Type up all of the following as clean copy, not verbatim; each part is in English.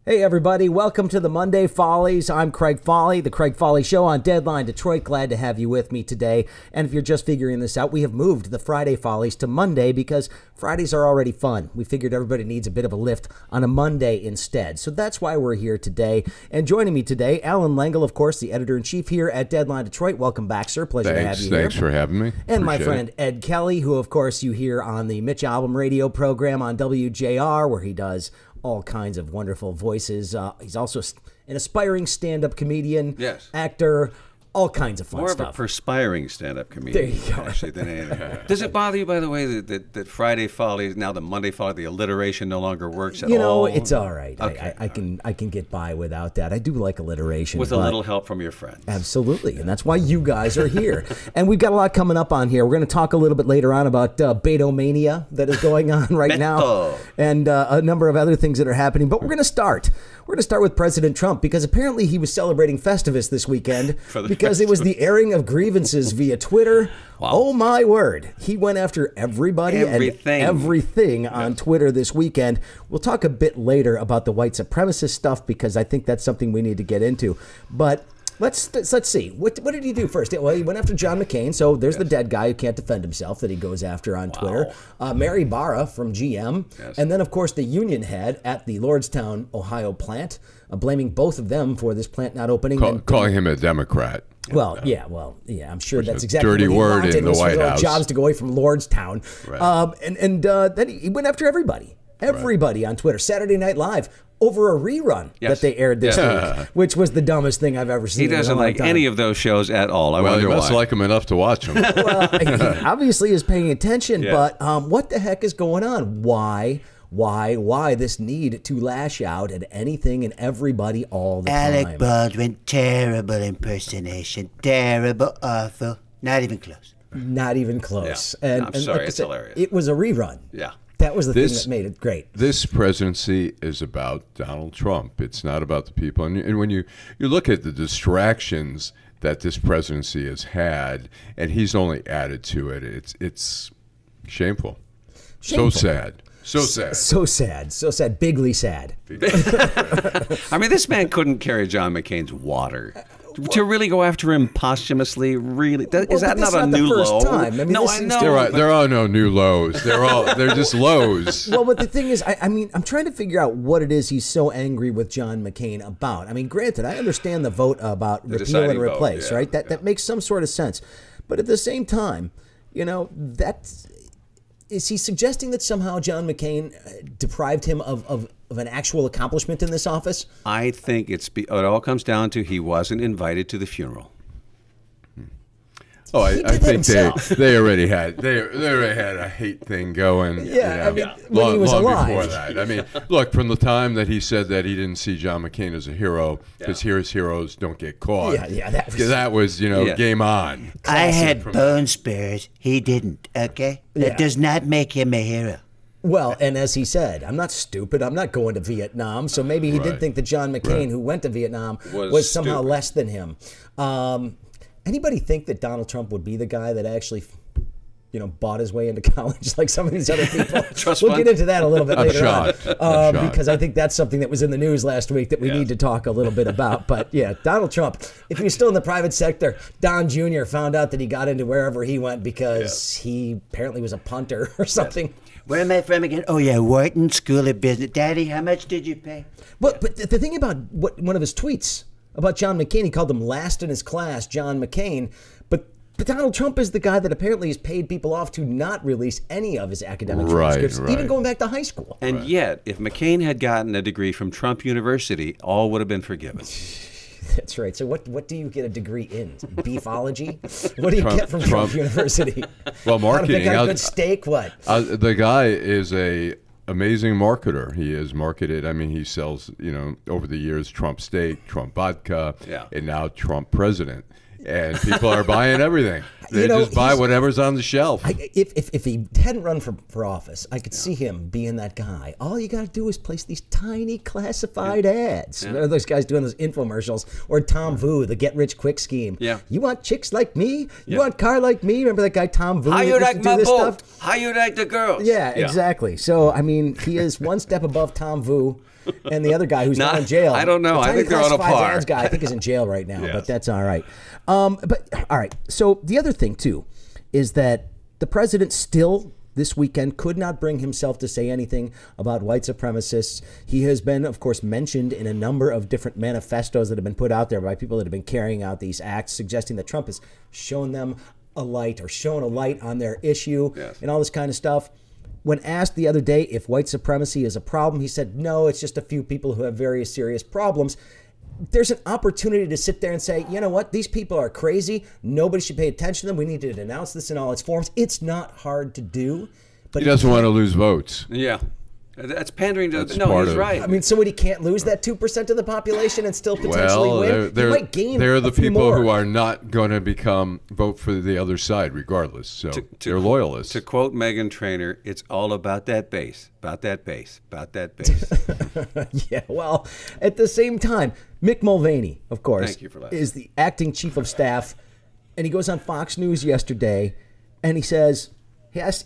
Hey everybody, welcome to the Monday Fahles. I'm Craig Fahle, the Craig Fahle Show on Deadline Detroit. Glad to have you with me today. And if you're just figuring this out, we have moved the Friday Fahles to Monday because Fridays are already fun. We figured everybody needs a bit of a lift on a Monday instead. So that's why we're here today. And joining me today, Alan Lengel, of course, the editor-in-chief here at Deadline Detroit. Welcome back, sir. Pleasure to have you here. Thanks for having me. And my friend Ed Kelly, who of course you hear on the Mitch Album radio program on WJR, where he does all kinds of wonderful voices. He's also an aspiring stand-up comedian, actor, all kinds of fun stuff. More of a perspiring stand-up comedian, there you go. Actually, than anything. Does it bother you, by the way, that Friday Fahles, now the Monday Fahles, the alliteration no longer works at all? You know, it's all right. Okay. I can get by without that. I do like alliteration. With a little help from your friends. Absolutely, and that's why you guys are here. And we've got a lot coming up on here. We're going to talk a little bit later on about Beto mania that is going on right now, and a number of other things that are happening. But we're going to start. We're going to start with President Trump because apparently he was celebrating Festivus this weekend because it was the airing of grievances via Twitter. Wow. Oh, my word. He went after everybody and everything on Twitter this weekend. We'll talk a bit later about the white supremacist stuff because I think that's something we need to get into. But let's see. What did he do first? Well, he went after John McCain. So there's the dead guy who can't defend himself that he goes after on Twitter. Mary Barra from GM. Yes. And then, of course, the union head at the Lordstown, Ohio plant, blaming both of them for this plant not opening. Calling him a Democrat. Well, yeah, I'm sure that's exactly dirty what he word wanted, in the White House. Jobs to go away from Lordstown. Right. And then he went after everybody. Everybody on Twitter. Saturday Night Live over a rerun that they aired this week, which was the dumbest thing I've ever seen. He doesn't like any of those shows at all. I wonder why. He must like them enough to watch them. Well, he obviously is paying attention, but what the heck is going on? Why this need to lash out at anything and everybody all the time? Alec Baldwin, terrible impersonation, terrible, awful, not even close. Not even close. Yeah. And, I'm sorry, like it's I said, hilarious. It was a rerun. Yeah. That was the thing that made it great. This presidency is about Donald Trump. It's not about the people. And when you look at the distractions that this presidency has had, and he's only added to it, it's shameful. So sad. So sad. So sad. So sad. Bigly sad. I mean, this man couldn't carry John McCain's water. To really go after him posthumously, really, is that not a new low? Time. I mean, no, I know. There are no new lows. They're just lows. Well, but the thing is, I mean, I'm trying to figure out what it is he's so angry with John McCain about. I mean, granted, I understand the vote about repeal and replace, right? That makes some sort of sense. But at the same time, you know, is he suggesting that somehow John McCain deprived him of an actual accomplishment in this office? I think it all comes down to he wasn't invited to the funeral. Oh, I think they already had a hate thing going. Yeah, I mean, when he was alive. Before that. I mean, look, from the time that he said that he didn't see John McCain as a hero because heroes don't get caught. Yeah, that was game on. I had bone spurs. He didn't. Okay, that does not make him a hero. Well, and as he said, I'm not stupid. I'm not going to Vietnam. So maybe he did think that John McCain, who went to Vietnam, was somehow less than him. Anybody think that Donald Trump would be the guy that actually, bought his way into college like some of these other people? We'll get into that a little bit later on, because I think that's something that was in the news last week that we need to talk a little bit about. But yeah, Donald Trump, if he was still in the private sector, Don Jr. found out that he got into wherever he went because he apparently was a punter or something. Where am I from again? Oh, yeah, Wharton School of Business. Daddy, how much did you pay? But the thing about one of his tweets about John McCain, he called him last in his class, John McCain. But Donald Trump is the guy that apparently has paid people off to not release any of his academic transcripts, even going back to high school. And yet, if McCain had gotten a degree from Trump University, all would have been forgiven. That's right. So what do you get a degree in? Beefology? What do you get from Trump University? Well, marketing. How to pick out good steak? What? The guy is a amazing marketer. He is marketed. I mean, he sells, over the years, Trump steak, Trump vodka, and now Trump president. And people are buying everything. They just buy whatever's on the shelf. If he hadn't run for office, I could see him being that guy. All you got to do is place these tiny classified ads. You know, those guys doing those infomercials. Or Tom Vu, the get-rich-quick scheme. Yeah. You want chicks like me? You want car like me? Remember that guy Tom Vu? How you like my boat? How you like the girls? Yeah, exactly. So, I mean, he is one step above Tom Vu and the other guy who's not in jail. I don't know. I think they're on a par. Ads guy, I think, is in jail right now, but that's all right. But, all right. So, the other thing, too, is that the president still this weekend could not bring himself to say anything about white supremacists. He has been, of course, mentioned in a number of different manifestos that have been put out there by people that have been carrying out these acts, suggesting that Trump has shown them a light or shown a light on their issue and all this kind of stuff. When asked the other day if white supremacy is a problem, he said, no, it's just a few people who have very serious problems. There's an opportunity to sit there and say, you know what, these people are crazy. Nobody should pay attention to them. We need to denounce this in all its forms. It's not hard to do. But he doesn't want to lose votes. Yeah. That's pandering to... No, he's right. I mean, somebody can't lose that 2% of the population and still potentially win. They're, he might gain they're the people more. who are not going to vote for the other side regardless. So they're loyalists. To quote Meghan Trainor, it's all about that base, about that base, about that base. Yeah, well, at the same time, Mick Mulvaney, of course, Thank you for that. is the acting chief of staff, and he goes on Fox News yesterday, and he says...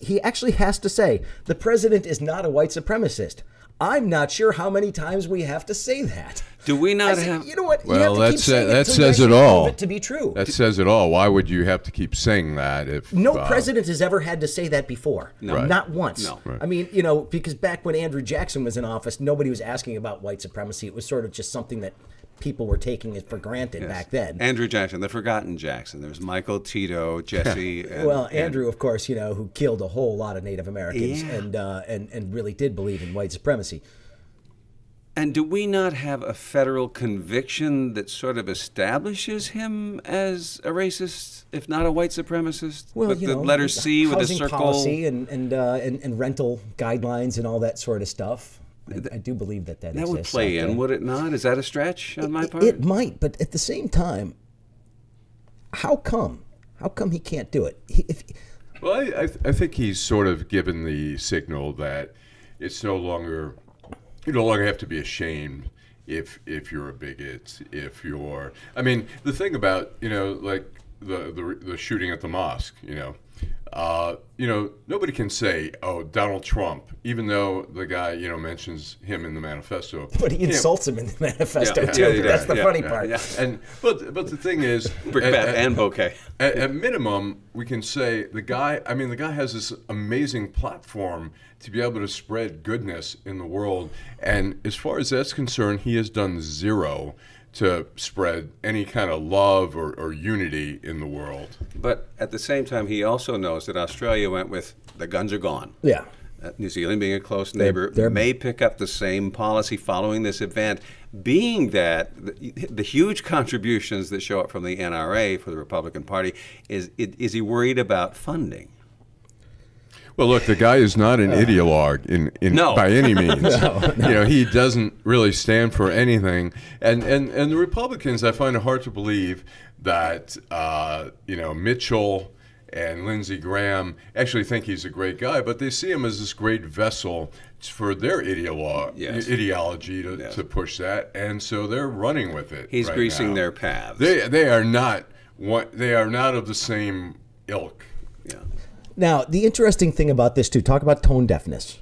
He actually has to say, the president is not a white supremacist. I'm not sure how many times we have to say that. Do we not have... You know what? Well, that says it all. To be true. That says it all. Why would you have to keep saying that if... No president has ever had to say that before. No. Right. Not once. No. Right. I mean, because back when Andrew Jackson was in office, nobody was asking about white supremacy. It was sort of just something that people were taking it for granted back then. Andrew Jackson, the forgotten Jackson. There was Michael, Tito, Jesse. Andrew, of course, who killed a whole lot of Native Americans and really did believe in white supremacy. And do we not have a federal conviction that sort of establishes him as a racist, if not a white supremacist? Well, with the letter C with a circle, policy and rental guidelines and all that sort of stuff. I do believe that exists. That would play in, would it not? Is that a stretch on my part? It might, but at the same time, how come? How come he can't do it? Well, I think he's sort of given the signal that it's no longer, you no longer have to be ashamed if you're a bigot, if you're. I mean, the thing about like the shooting at the mosque, nobody can say, "Oh, Donald Trump," even though the guy, mentions him in the manifesto. But he insults him in the manifesto too. That's the funny part. Yeah. But the thing is, brickbat and bouquet. At minimum, we can say the guy. I mean, the guy has this amazing platform to be able to spread goodness in the world, and as far as that's concerned, he has done zero to spread any kind of love or unity in the world. But at the same time, he also knows that Australia went with the guns are gone. Yeah. New Zealand, being a close neighbor, may pick up the same policy following this event, being that the huge contributions that show up from the NRA for the Republican Party, is he worried about funding? Well, look, the guy is not an ideologue by any means. No. He doesn't really stand for anything. And the Republicans, I find it hard to believe that Mitchell and Lindsey Graham actually think he's a great guy, but they see him as this great vessel for their ideology to push that, and so they're running with it. He's greasing their paths. They are not of the same ilk. Yeah. Now, the interesting thing about this, too, talk about tone deafness.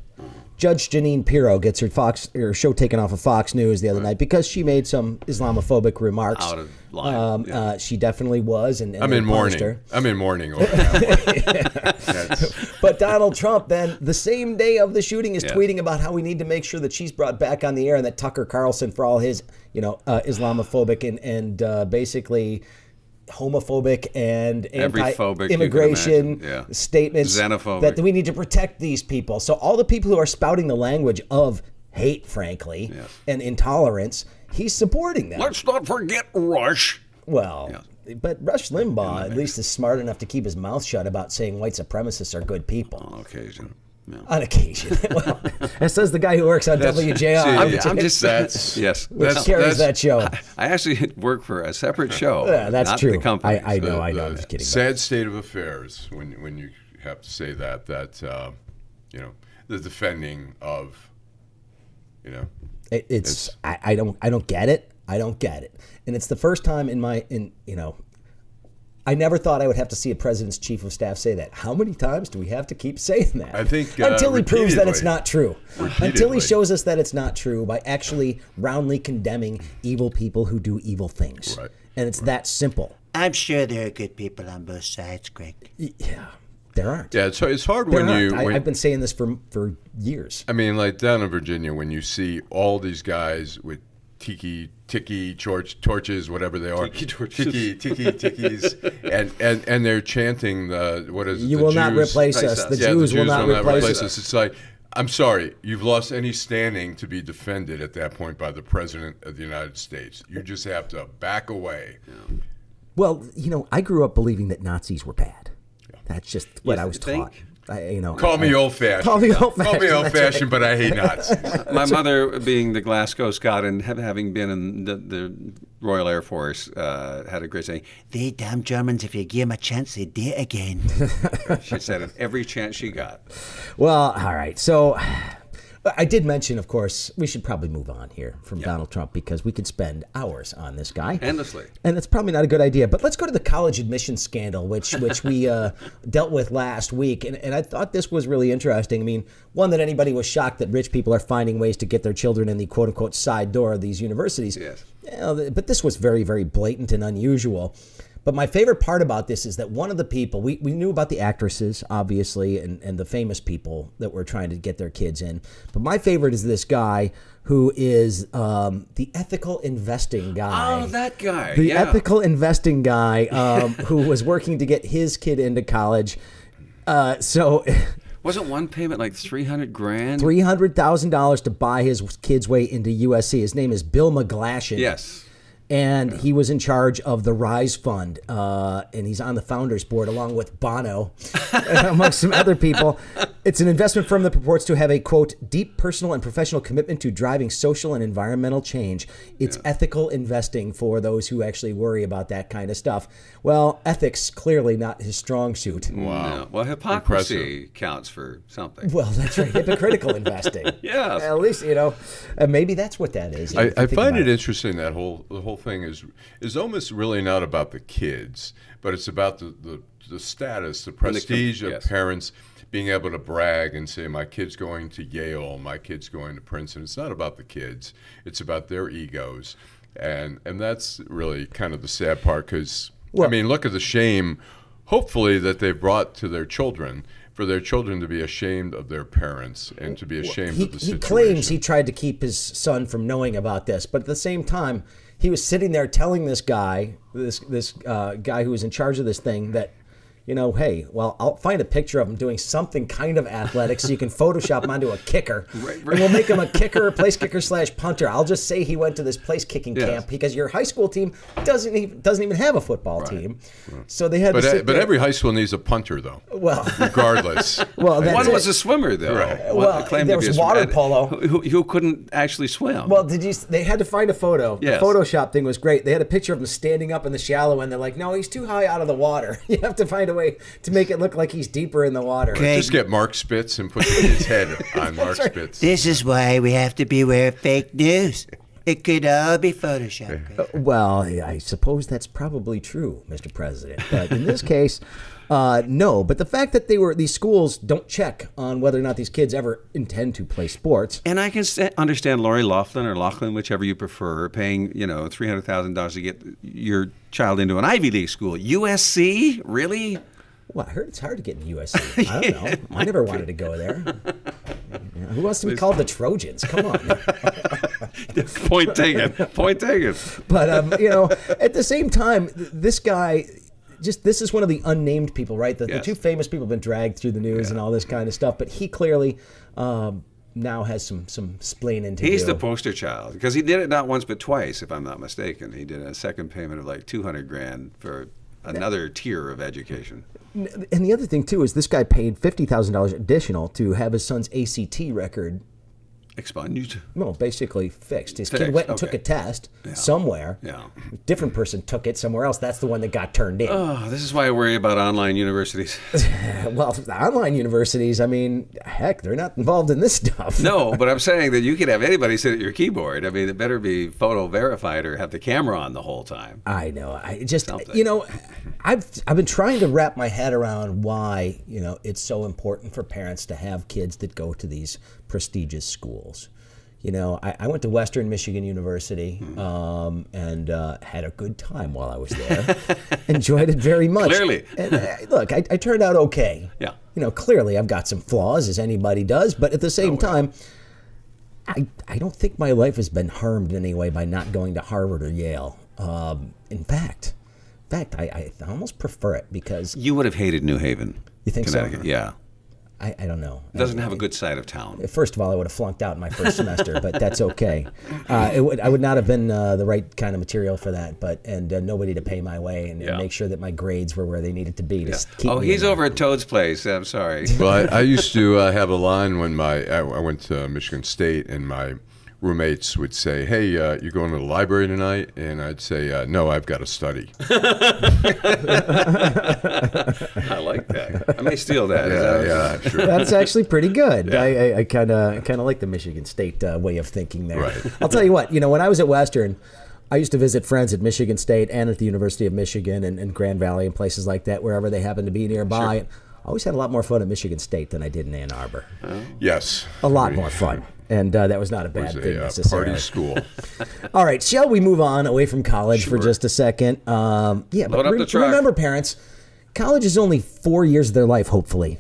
Judge Jeanine Pirro gets her show taken off of Fox News the other night because she made some Islamophobic remarks. Out of line. She definitely was, and I'm in mourning. Her. I'm in mourning over that. But Donald Trump, then, the same day of the shooting, is tweeting about how we need to make sure that she's brought back on the air, and that Tucker Carlson, for all his, Islamophobic and basically homophobic and anti-immigration statements, xenophobic, that we need to protect these people. So all the people who are spouting the language of hate, frankly, and intolerance, he's supporting them. Let's not forget Rush. Well, but Rush Limbaugh at least is smart enough to keep his mouth shut about saying white supremacists are good people. On occasion. Yeah. On occasion. Well, that says the guy who works on WJR. I'm just yes. Which carries that show. I actually work for a separate show. Yeah, that's not true. The company. I know. I'm just kidding. Sad state of affairs when you have to say that the defending of it's I don't get it. I don't get it. And it's the first time I never thought I would have to see a president's chief of staff say that. How many times do we have to keep saying that? I think until he proves that it's not true. Repeatedly. Until he shows us that it's not true by actually roundly condemning evil people who do evil things. Right. And it's that simple. I'm sure there are good people on both sides, Greg. Yeah, there aren't. Yeah, it's hard There when aren't. you. I've been saying this for years. I mean, like down in Virginia, when you see all these guys with tiki torches, whatever they are, tikis, and they're chanting the what is it? You the will Jews, not replace us. The Jews will not replace us. It's like, I'm sorry, you've lost any standing to be defended at that point by the President of the United States. You just have to back away. Yeah. Well, I grew up believing that Nazis were bad. That's just what I was taught. Call me old-fashioned. Call me old-fashioned. Call me old-fashioned, but I hate Nazis. My mother, being the Glasgow Scot and having been in the Royal Air Force, had a great saying, "They damn Germans, if you give them a chance, they'd do it again." She said it every chance she got. Well, all right. So I did mention, of course, we should probably move on here from Donald Trump because we could spend hours on this guy. Endlessly. And that's probably not a good idea. But let's go to the college admissions scandal, which we dealt with last week. And I thought this was really interesting. I mean, one, that anybody was shocked that rich people are finding ways to get their children in the quote-unquote side door of these universities. Yes. But this was very, very blatant and unusual. But my favorite part about this is that one of the people, we knew about the actresses, obviously, and the famous people that were trying to get their kids in. But my favorite is this guy who is the ethical investing guy. Oh, that guy. The ethical investing guy who was working to get his kid into college. Wasn't one payment like $300,000? $300,000 to buy his kid's way into USC. His name is Bill McGlashan. Yes. And he was in charge of the Rise Fund, and he's on the founders board along with Bono, amongst some other people. It's an investment firm that purports to have a, quote, deep personal and professional commitment to driving social and environmental change. It's ethical investing for those who actually worry about that kind of stuff. Well, ethics, clearly not his strong suit. Wow. No. Well, hypocrisy counts for something. Well, that's right. Hypocritical investing. Yes. At least, maybe that's what that is. I find it interesting that the whole thing is almost really not about the kids, but it's about the status, the prestige of parents being able to brag and say, my kid's going to Yale, my kid's going to Princeton. It's not about the kids. It's about their egos. And that's really kind of the sad part because, I mean, look at the shame, hopefully, that they brought to their children, for their children to be ashamed of their parents and to be ashamed of the situation. He claims he tried to keep his son from knowing about this, but at the same time, he was sitting there telling this guy, this guy who was in charge of this thing, that, hey, well, I'll find a picture of him doing something kind of athletic so you can Photoshop him onto a kicker. Right. And we'll make him a kicker, place kicker / punter. I'll just say he went to this place kicking camp because your high school team doesn't even have a football team. So they had but every high school needs a punter, though. Well, regardless. Well, one was a swimmer, though. Right. Well, there was water polo. Who couldn't actually swim. Well, they had to find a photo. Yes. The Photoshop thing was great. They had a picture of him standing up in the shallow end. They're like, no, he's too high out of the water. You have to find a way to make it look like he's deeper in the water. Craig, just get Mark Spitz and put his head on Mark Spitz. This is why we have to beware of fake news. It could all be Photoshopped. Well, I suppose that's probably true, Mr. President. But in this case, no. But the fact that these schools don't check on whether or not these kids ever intend to play sports. And I can understand Lori Loughlin or Loughlin, whichever you prefer, paying $300,000 to get your child into an Ivy League school. USC, really? Well, I heard it's hard to get in USC. I don't know. I never wanted to go there. Who wants to be called the Trojans? Come on. Point taken. Point taken. But at the same time, this guy. This is one of the unnamed people, right? The two famous people have been dragged through the news and all this kind of stuff. But he clearly now has some splaining to do. He's the poster child because he did it not once but twice, if I'm not mistaken. He did a second payment of like $200,000 for another tier of education. And the other thing too is this guy paid $50,000 additional to have his son's ACT record Expunged? No, basically fixed. His kid went and took a test somewhere. Yeah. Different person took it somewhere else. That's the one that got turned in. Oh, this is why I worry about online universities. Well, the online universities, I mean, heck, they're not involved in this stuff. No, but I'm saying that you could have anybody sit at your keyboard. I mean, it better be photo verified or have the camera on the whole time. I know. I just, you know, I've been trying to wrap my head around why, you know, it's so important for parents to have kids that go to these prestigious schools. You know, I went to Western Michigan University and had a good time while I was there. Enjoyed it very much. Clearly. And, look, I turned out okay. Yeah. You know, clearly I've got some flaws, as anybody does, but at the same time, I don't think my life has been harmed in any way by not going to Harvard or Yale. In fact, I almost prefer it because... You would have hated New Haven. You think so? Yeah. I don't know. It doesn't have a good side of town. First of all, I would have flunked out in my first semester, but that's okay. I would not have been the right kind of material for that, and nobody to pay my way and make sure that my grades were where they needed to be. To keep me he's over at Toad's place. I'm sorry. Well, I used to have a line when I went to Michigan State, and my roommates would say, "Hey, you going to the library tonight?" And I'd say, "No, I've got to study." I like that. I may steal that. Yeah, sure. That's actually pretty good. Yeah. I kind of like the Michigan State way of thinking there. Right. I'll tell you what. You know, when I was at Western, I used to visit friends at Michigan State and at the University of Michigan and Grand Valley and places like that, wherever they happened to be nearby. Sure. I always had a lot more fun at Michigan State than I did in Ann Arbor. Yes. A lot more fun. And that was not a bad thing necessarily. Party school. All right, shall we move on away from college for just a second? But remember, parents, college is only 4 years of their life, hopefully.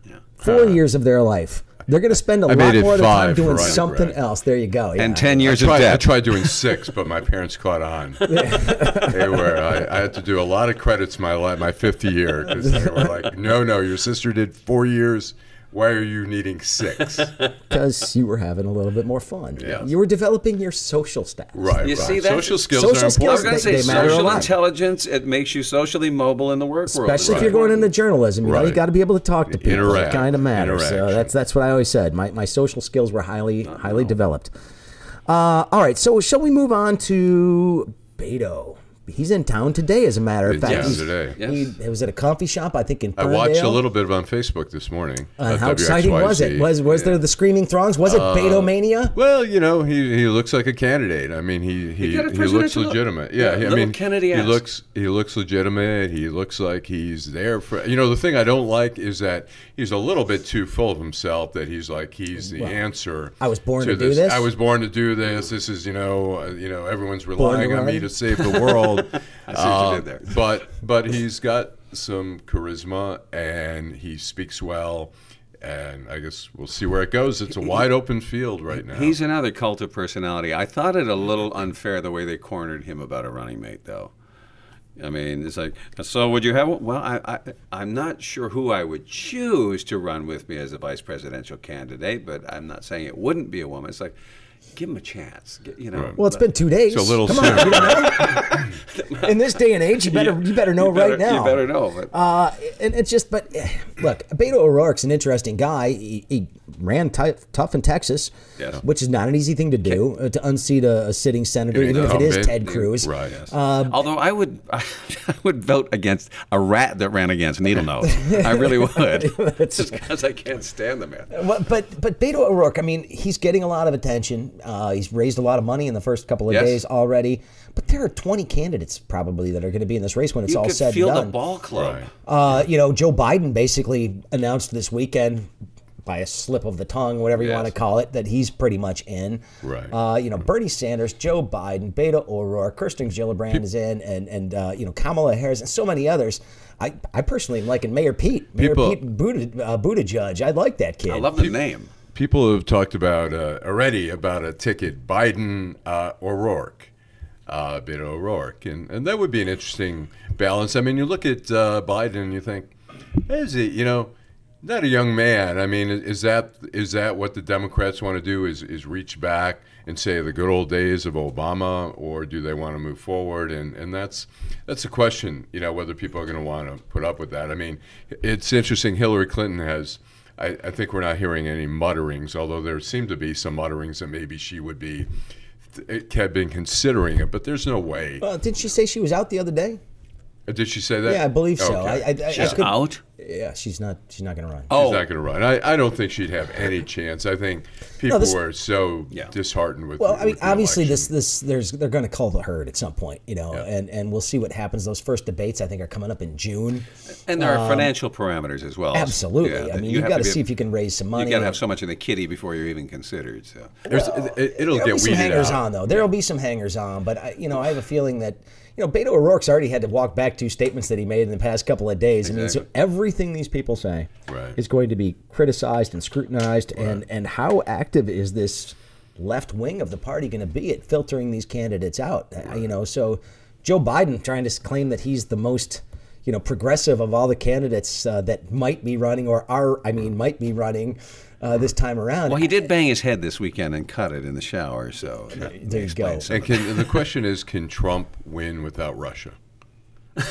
Yeah. 4 years of their life. They're going to spend a lot more of their time doing something else. There you go. Yeah. And 10 years of debt. I tried doing 6, but my parents caught on. I had to do a lot of credits my fifth year because they were like, no, your sister did 4 years. Why are you needing 6? Because you were having a little bit more fun. Yes. You were developing your social status. Right. You see that? Social skills are important. I was going to say social intelligence, it makes you socially mobile in the work world. Especially if you're going into journalism. You know, you got to be able to talk to people. It kind of matters. So that's what I always said. My social skills were highly developed. All right. So shall we move on to Beto? He's in town today, as a matter of fact. Yes, today. He was at a coffee shop, I think, in I Ferndale. watched a little bit on Facebook this morning. How exciting was it? Was there the screaming throngs? Was it Beto mania? Well, you know, he looks like a candidate. I mean, he looks legitimate. Yeah, I mean, Kennedy he looks legitimate. He looks like he's there for. You know, the thing I don't like is that he's a little bit too full of himself. That he's the answer. I was born to do this. I was born to do this. This is everyone's relying on me to save the world. I see what you did there. But he's got some charisma and he speaks well, and I guess we'll see where it goes. It's a wide open field right now. He's another cult of personality. I thought it a little unfair the way they cornered him about a running mate, though. I mean, it's like, so would you have one? Well, I'm not sure who I would choose to run with me as a vice presidential candidate, but I'm not saying it wouldn't be a woman. It's like, give him a chance, Right. Well, it's been 2 days. It's a little Come on, you don't know? In this day and age, you better know right now. You better know. But. And it's just, look, Beto ORourke's an interesting guy. He ran tough in Texas, which is not an easy thing to do, to unseat a sitting senator, even if it is Ted Cruz. Right. Yes. Although I would vote against a rat that ran against Needle Nose. I really would. Just because I can't stand the man. But Beto ORourke, I mean, he's getting a lot of attention. He's raised a lot of money in the first couple of days already. But there are 20 candidates probably that are going to be in this race when it's all said and done. You could feel the ball club. Right. Joe Biden basically announced this weekend, by a slip of the tongue, whatever you want to call it, that he's pretty much in. Right. Bernie Sanders, Joe Biden, Beto ORourke, Kirsten Gillibrand is in, and Kamala Harris, and so many others. I personally am liking Mayor Pete Buttigieg. I like that kid. I love the name. People have talked about already about a ticket, Biden O'Rourke, Beto ORourke, and that would be an interesting balance. I mean, you look at Biden and you think, is he, not a young man. I mean, is that what the Democrats want to do? Is reach back and say the good old days of Obama, or do they want to move forward? And that's a question. Whether people are going to want to put up with that. I mean, it's interesting. Hillary Clinton has I think we're not hearing any mutterings, although there seem to be some mutterings that maybe she would be, had been considering it, but there's no way. Well, didn't she say she was out the other day? Did she say that? Yeah, I believe so. Okay. She's out? Yeah, she's not going to run. She's not going to run. I don't think she'd have any chance. I think people were so disheartened with. Well, I mean, obviously, election. they're going to cull the herd at some point, and we'll see what happens. Those first debates, I think, are coming up in June. And there are financial parameters as well. Absolutely. Yeah, I mean, you've got to see if you can raise some money. You got to have so much in the kitty before you're even considered. So it'll get weeded out. There'll be some hangers on, though. There'll be some hangers on, but I have a feeling that. Beto O'Rourke's already had to walk back 2 statements that he made in the past couple of days. Exactly. I mean, so everything these people say is going to be criticized and scrutinized. Right. And how active is this left wing of the party going to be at filtering these candidates out? Right. So Joe Biden trying to claim that he's the most progressive of all the candidates that might be running might be running this time around. Well, he did bang his head this weekend and cut it in the shower. So there you go. And the question is, can Trump win without Russia? They've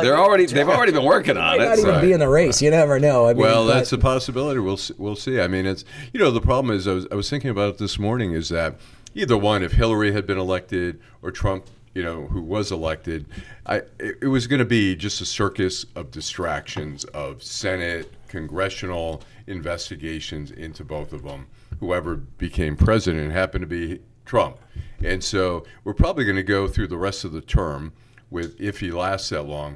already been working on it. Might not even be in the race. You never know. I mean, that's a possibility. We'll see. I mean, it's the problem is I was thinking about it this morning is that either one, if Hillary had been elected or Trump, who was elected, it was going to be just a circus of distractions of Senate, congressional investigations into both of them. Whoever became president happened to be Trump. And so we're probably going to go through the rest of the term if he lasts that long,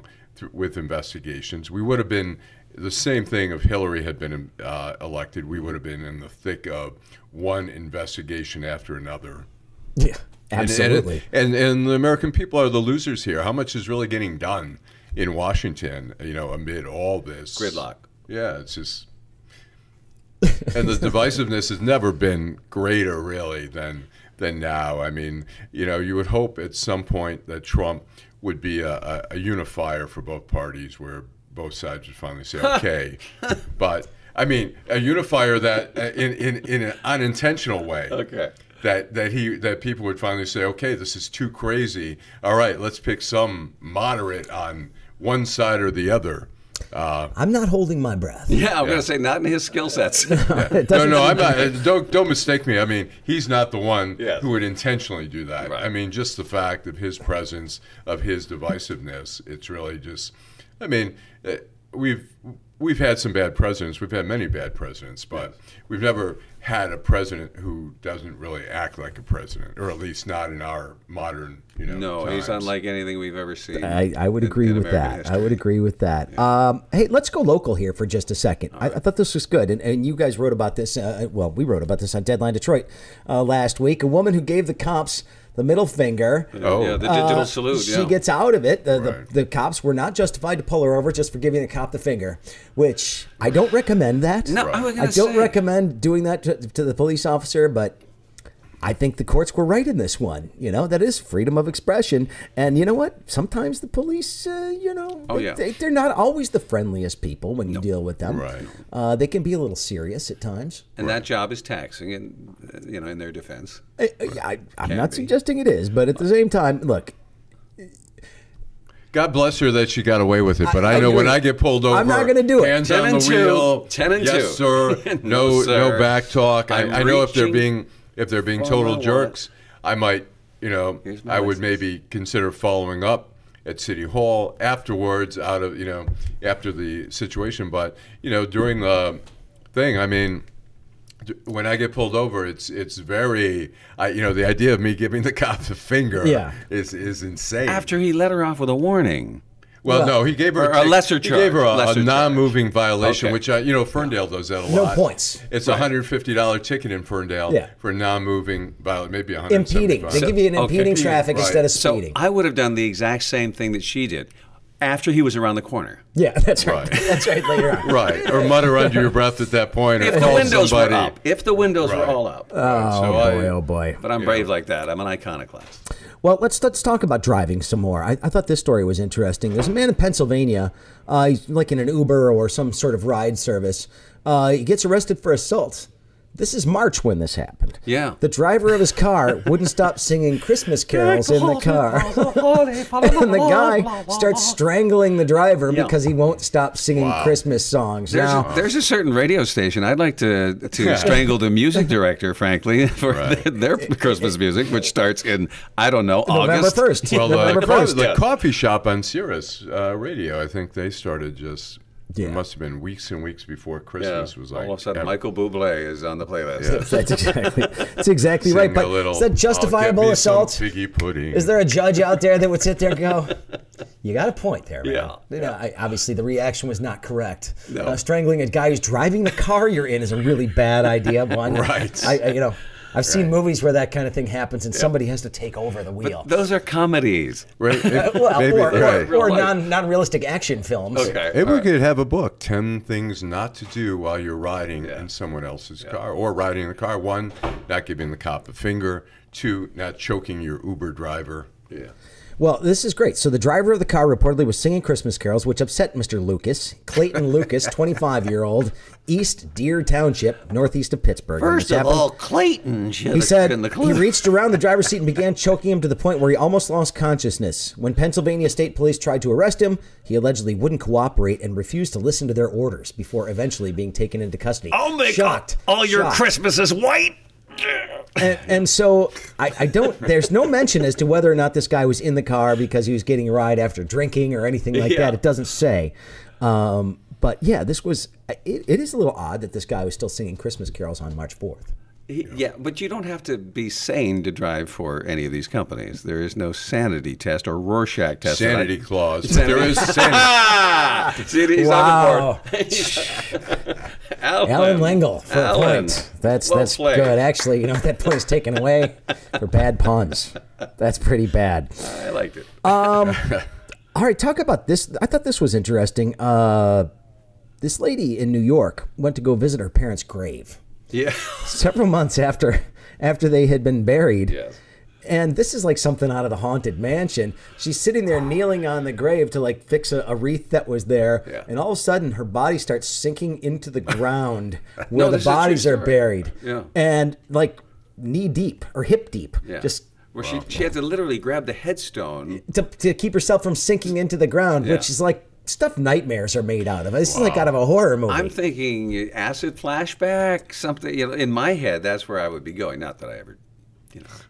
with investigations. We would have been the same thing if Hillary had been elected. We would have been in the thick of one investigation after another. Yeah. Absolutely. And the American people are the losers here. How much is really getting done in Washington, amid all this? Gridlock. Yeah, it's just... And the divisiveness has never been greater, really, than now. I mean, you would hope at some point that Trump would be a unifier for both parties where both sides would finally say, okay. But, I mean, a unifier that in an unintentional way. Okay. That people would finally say, okay, this is too crazy. All right, let's pick some moderate on one side or the other. I'm not holding my breath. Yeah, I'm going to say not in his skill sets. No, I'm not. Don't mistake me. I mean, he's not the one who would intentionally do that. Right. I mean, just the fact of his presence, of his divisiveness, it's really just. I mean, we've had some bad presidents. We've had many bad presidents, but we've never had a president who doesn't really act like a president, or at least not in our modern, No, times. He's unlike anything we've ever seen. I would agree with that. History. I would agree with that. Yeah. Hey, let's go local here for just a second. I thought this was good, and you guys wrote about this. We wrote about this on Deadline Detroit last week. A woman who gave the cops the middle finger. Yeah, the digital salute. She gets out of it. The cops were not justified to pull her over just for giving the cop the finger, which I don't recommend that. No, I don't recommend doing that to the police officer, but I think the courts were right in this one. That is freedom of expression. And you know what? Sometimes the police, they're not always the friendliest people when you deal with them. Right. They can be a little serious at times. And that job is taxing, and in their defense. I'm not suggesting it is, but at the same time, look. God bless her that she got away with it, but I know when I get pulled over, I'm not going to do it. Hands on the wheel. 10 and 2. Yes, sir. No back talk. I know if they're being total jerks, I might, I would maybe consider following up at City Hall afterwards, after the situation. But during the thing, I mean, when I get pulled over, it's very, the idea of me giving the cop the finger is insane. After he let her off with a warning. Well, no, he gave her a lesser charge. He gave her a non-moving violation, which Ferndale does that a lot. No points. It's a $150 ticket in Ferndale for non-moving violation, maybe $175. Impeding. They give you an impeding traffic instead of speeding. So I would have done the exact same thing that she did after he was around the corner. Yeah, that's right. That's right, later on. Right, or mutter under your breath at that point. If the windows were up. If the windows were all up. Oh, boy. But I'm brave like that. I'm an iconoclast. Well, let's talk about driving some more. I thought this story was interesting. There's a man in Pennsylvania, he's like in an Uber or some sort of ride service. He gets arrested for assault This is March when this happened. Yeah. The driver of his car wouldn't stop singing Christmas carols in the car. And the guy starts strangling the driver because he won't stop singing Christmas songs. There's a certain radio station I'd like to strangle the music director, frankly, for their Christmas music, which starts in, I don't know, November August. 1st. Well, November 1st. the coffee shop on Sirius Radio, I think they started just... It must have been weeks and weeks before Christmas was like. All of a sudden, Michael Bublé is on the playlist. Yeah. That's exactly right. But is that justifiable assault? Figgy pudding. Is there a judge out there that would sit there and go, "You got a point there, man"? Yeah. You know, obviously, the reaction was not correct. No. Strangling a guy who's driving the car you're in is a really bad idea. One, Right. I've seen movies where that kind of thing happens and somebody has to take over the wheel. But those are comedies. Right. Or non-realistic action films. Okay. Maybe we could have a book, 10 things not to do while you're riding in someone else's car, or riding in the car. 1, not giving the cop a finger. 2, not choking your Uber driver. Yeah. Well, this is great. So the driver of the car reportedly was singing Christmas carols, which upset Mr. Lucas. Clayton Lucas, 25-year-old, East Deer Township, northeast of Pittsburgh. First of all, Clayton. He said he reached around the driver's seat and began choking him to the point where he almost lost consciousness. When Pennsylvania State Police tried to arrest him, he allegedly wouldn't cooperate and refused to listen to their orders before eventually being taken into custody. I'll make all your Christmases white. And so I don't. There's no mention as to whether or not this guy was in the car because he was getting a ride after drinking or anything like that. It doesn't say. But yeah, this was. It is a little odd that this guy was still singing Christmas carols on March 4th. Yeah, but you don't have to be sane to drive for any of these companies. There is no sanity test or Rorschach test. Sanity clause. There is sanity. See, he's on the board. Alan Lengel for a point. That's good. Actually, you know, that point's taken away for bad puns. That's pretty bad. I liked it. All right, talk about this. I thought this was interesting. This lady in New York went to go visit her parents' grave. Yeah. Several months after they had been buried. Yes. And this is like something out of the Haunted Mansion. She's sitting there kneeling on the grave to like fix a wreath that was there. Yeah. And all of a sudden her body starts sinking into the ground where the bodies are buried. Yeah. And like knee deep or hip deep. Yeah. Just where she had to literally grab the headstone to keep herself from sinking into the ground, which is like stuff nightmares are made out of. This is like out of a horror movie. I'm thinking acid flashback, something. You know, in my head, that's where I would be going. Not that I ever,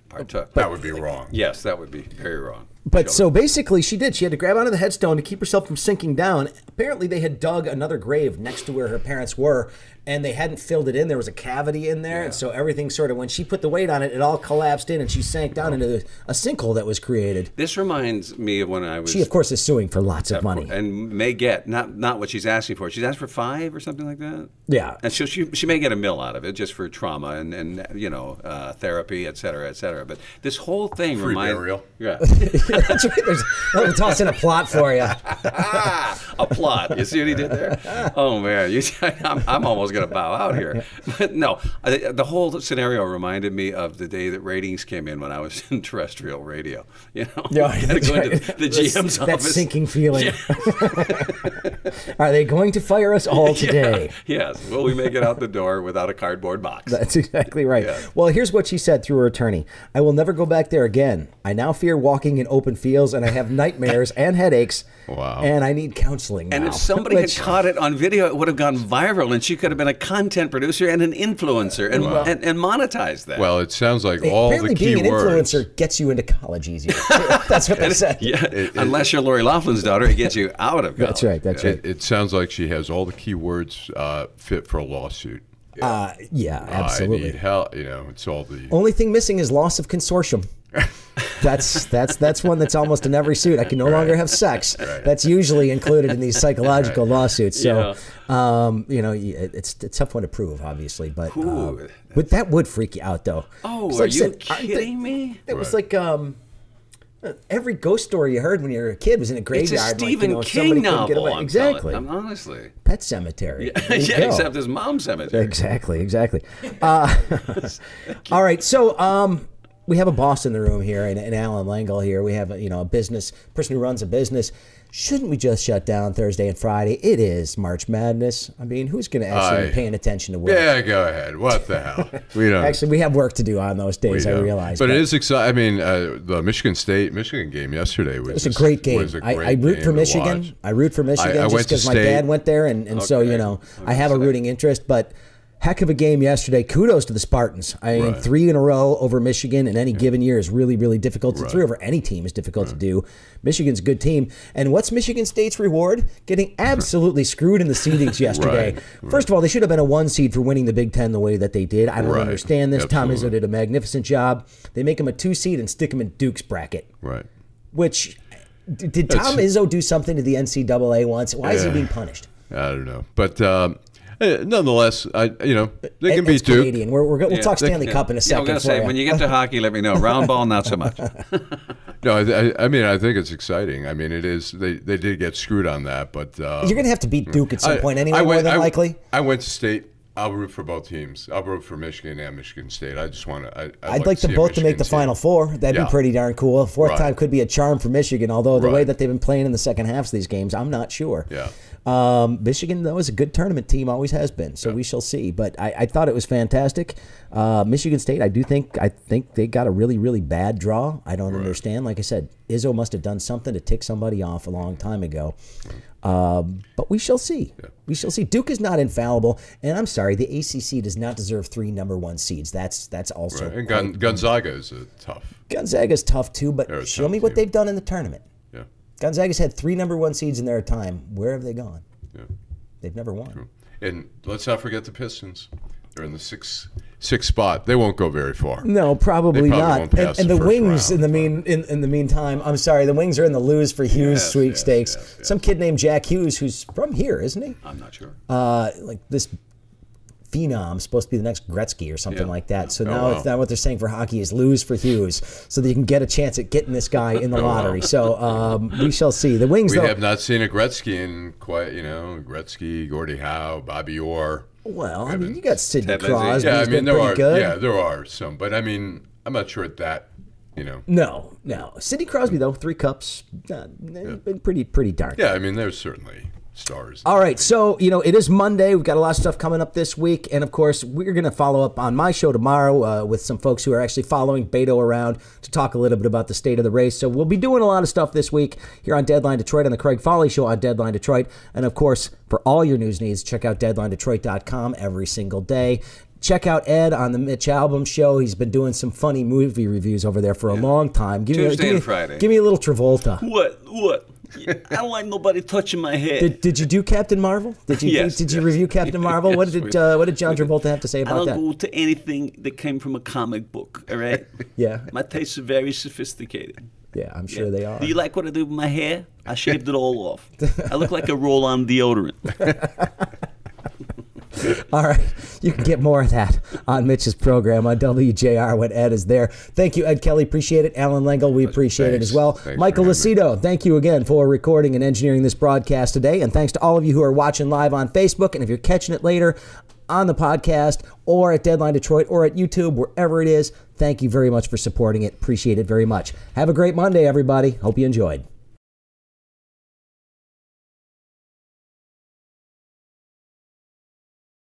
partook. That would be wrong. Yes, that would be very wrong. But so basically she did. She had to grab onto the headstone to keep herself from sinking down. Apparently they had dug another grave next to where her parents were, and they hadn't filled it in. There was a cavity in there, and so everything sort of, when she put the weight on it, it all collapsed in, and she sank down into a sinkhole that was created. This reminds me of when I was... She, of course, is suing for lots of money. And may get, not what she's asking for. She's asked for $5 or something like that? Yeah. And so she may get $1 million out of it just for trauma and therapy, et cetera, et cetera. But this whole thing reminds... Free burial. Yeah. That's right. We'll toss in a plot for you. A plot. You see what he did there? Oh, man. I'm almost going to bow out here. But no, the whole scenario reminded me of the day that ratings came in when I was in terrestrial radio. You know, you had to go into the GM's office. That sinking feeling. Are they going to fire us all today? Yes. Will we make it out the door without a cardboard box? That's exactly right. Yeah. Well, here's what she said through her attorney. I will never go back there again. I now fear walking in open fields, and I have nightmares and headaches. Wow. And I need counseling now. And if somebody had caught it on video, it would have gone viral, and she could have been a content producer and an influencer and monetized that. Well, it sounds like all the key words. Apparently being an influencer gets you into college easier. That's what they said. Unless you're Lori Loughlin's daughter, it gets you out of college. That's right. That's right. It sounds like she has all the key words fit for a lawsuit. Yeah, absolutely. I need help. It's all the only thing missing is loss of consortium. That's one that's almost in every suit. I can no longer have sex. That's usually included in these psychological lawsuits. So, it's a tough one to prove, obviously. But that would freak you out, though. Oh, are you kidding me? It was like every ghost story you heard when you were a kid was in a graveyard. It's a Stephen King novel. Exactly. Honestly. Pet Cemetery. Yeah, except his mom's cemetery. Exactly. All right. So, we have a boss in the room here, and Alan Lengel here. We have a business person who runs a business. Shouldn't we just shut down Thursday and Friday? It is March Madness. I mean, who's going to actually be paying attention to work? Yeah, go ahead. What the hell? We don't. Actually, we have work to do on those days, I realize. But it is exciting. I mean, the Michigan game yesterday was a great game. I root for Michigan. I root for Michigan just because my dad went there, and so, I have a rooting interest. But heck of a game yesterday. Kudos to the Spartans. I mean, 3 in a row over Michigan in any given year is really, really difficult. 3 over any team is difficult to do. Michigan's a good team. And what's Michigan State's reward? Getting absolutely screwed in the seedings yesterday. First of all, they should have been a 1 seed for winning the Big Ten the way that they did. I don't understand this. Absolutely. Tom Izzo did a magnificent job. They make him a 2 seed and stick him in Duke's bracket. Right. Which, did Tom Izzo do something to the NCAA once? Why is he being punished? I don't know. But nonetheless, they can beat Duke. Canadian. We'll talk Stanley Cup in a second. I'm going to say, when you get to hockey, let me know. Round ball, not so much. No, I mean, I think it's exciting. I mean, it is. They did get screwed on that, but you're going to have to beat Duke at some point anyway, more than likely. I went to state. I'll root for both teams. I'll root for Michigan and Michigan State. I just want to. I'd like them both to make the Final Four. That'd be pretty darn cool. Fourth time could be a charm for Michigan, although the way that they've been playing in the second halves of these games, I'm not sure. Yeah. Michigan, though, is a good tournament team, always has been. So we shall see. But I thought it was fantastic. Michigan State, I think they got a really, really bad draw. I don't understand. Like I said, Izzo must have done something to tick somebody off a long time ago. But we shall see. Yeah. We shall see. Duke is not infallible, and I'm sorry, the ACC does not deserve 3 #1 seeds. That's also. Right. And Gonzaga is tough. Gonzaga's tough too, but show me what they've done in the tournament. Yeah. Gonzaga's had 3 #1 seeds in their time. Where have they gone? Yeah. They've never won. True. And let's not forget the Pistons. They're in the sixth spot. They won't go very far. No, probably not. Won't pass and the Wings, round, in the meantime, I'm sorry, the Wings are in the lose for Hughes sweepstakes. Yes. Some kid named Jack Hughes, who's from here, isn't he? I'm not sure. Like this phenom, supposed to be the next Gretzky or something like that. So now what they're saying for hockey is lose for Hughes, so that you can get a chance at getting this guy in the lottery. So we shall see. The Wings, we have not seen a Gretzky in quite, Gretzky, Gordie Howe, Bobby Orr. Well, I mean, you got Sidney Crosby. Yeah, I mean, there are. Good. Yeah, there are some, but I mean, I'm not sure at that. No. Sidney Crosby though, 3 cups, been pretty darn. Yeah, I mean, there's certainly stars. All right, so it is Monday. We've got a lot of stuff coming up this week, and of course, we're going to follow up on my show tomorrow with some folks who are actually following Beto around to talk a little bit about the state of the race. So we'll be doing a lot of stuff this week here on Deadline Detroit on the Craig Fahle Show on Deadline Detroit, and of course, for all your news needs, check out DeadlineDetroit.com every single day. Check out Ed on the Mitch Album Show. He's been doing some funny movie reviews over there for a long time. Tuesday and Friday. Give me a little Travolta. What? I don't like nobody touching my hair. Did you do Captain Marvel? Did you review Captain Marvel? What did John Travolta have to say about that? I don't go to anything that came from a comic book. All right. Yeah. My tastes are very sophisticated. Yeah, I'm sure they are. Do you like what I do with my hair? I shaved it all off. I look like a roll-on deodorant. All right. You can get more of that on Mitch's program on WJR when Ed is there. Thank you, Ed Kelly. Appreciate it. Alan Lengel, we appreciate it as well. Thanks Michael Lucido, thank you again for recording and engineering this broadcast today. And thanks to all of you who are watching live on Facebook. And if you're catching it later on the podcast or at Deadline Detroit or at YouTube, wherever it is, thank you very much for supporting it. Appreciate it very much. Have a great Monday, everybody. Hope you enjoyed.